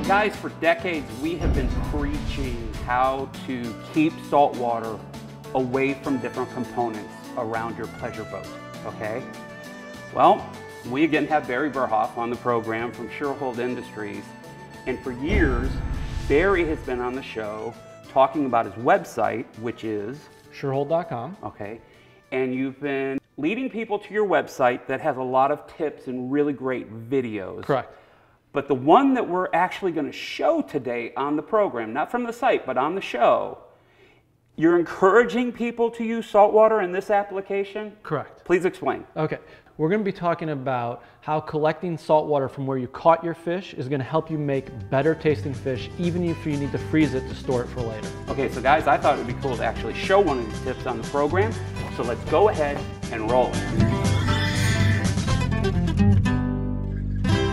Guys, for decades, we have been preaching how to keep saltwater away from different components around your pleasure boat, okay? Well, we again have Barry Burhoff on the program from Surehold Industries, and for years, Barry has been on the show talking about his website, which is Surehold.com. Okay, and you've been leading people to your website that has a lot of tips and really great videos. Correct. But the one that we're actually going to show today on the program, not from the site, but on the show, you're encouraging people to use saltwater in this application? Correct. Please explain. Okay, we're going to be talking about how collecting saltwater from where you caught your fish is going to help you make better tasting fish, even if you need to freeze it to store it for later. Okay, so guys, I thought it would be cool to actually show one of these tips on the program. So let's go ahead and roll it.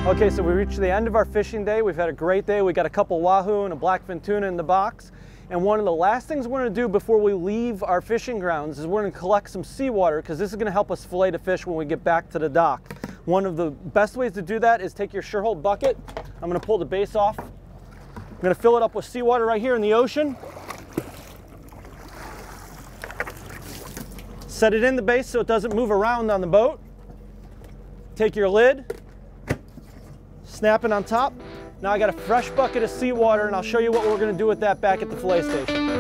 Okay, so we reached the end of our fishing day. We've had a great day. We got a couple wahoo and a blackfin tuna in the box. And one of the last things we're going to do before we leave our fishing grounds is we're going to collect some seawater, because this is going to help us fillet the fish when we get back to the dock. One of the best ways to do that is take your Surehold bucket. I'm going to pull the base off. I'm going to fill it up with seawater right here in the ocean. Set it in the base so it doesn't move around on the boat. Take your lid, snap it on top. Now I got a fresh bucket of seawater, and I'll show you what we're going to do with that back at the fillet station.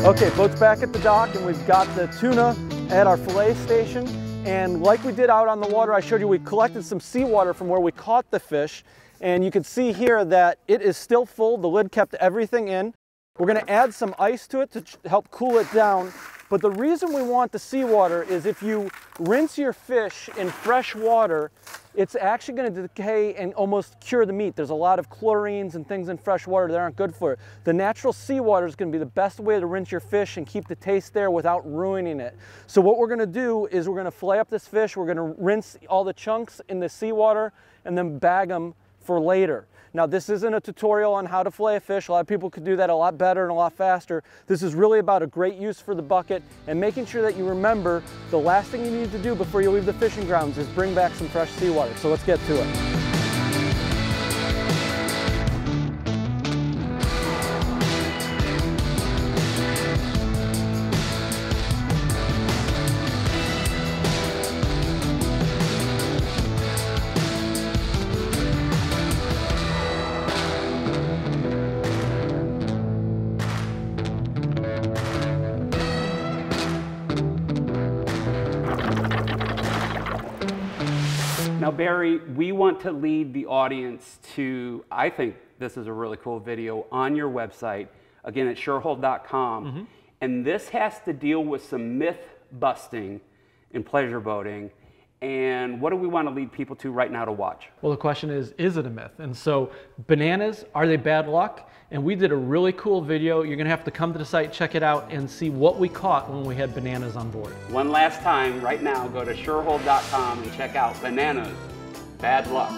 Okay, boat's back at the dock, and we've got the tuna at our fillet station. And like we did out on the water, I showed you we collected some seawater from where we caught the fish. And you can see here that it is still full. The lid kept everything in. We're going to add some ice to it to help cool it down. But the reason we want the seawater is if you rinse your fish in fresh water, it's actually going to decay and almost cure the meat. There's a lot of chlorines and things in fresh water that aren't good for it. The natural seawater is going to be the best way to rinse your fish and keep the taste there without ruining it. So what we're going to do is we're going to fillet up this fish. We're going to rinse all the chunks in the seawater and then bag them for later. Now, this isn't a tutorial on how to fillet a fish. A lot of people could do that a lot better and a lot faster. This is really about a great use for the bucket and making sure that you remember the last thing you need to do before you leave the fishing grounds is bring back some fresh seawater. So let's get to it. Now, Barry, we want to lead the audience to, I think this is a really cool video on your website, again at Surehold.com. And this has to deal with some myth busting in pleasure boating. And what do we want to lead people to right now to watch? Well, the question is it a myth? And so bananas, are they bad luck? And we did a really cool video. You're going to have to come to the site, check it out, and see what we caught when we had bananas on board. One last time, right now, go to Surehold.com and check out bananas, bad luck.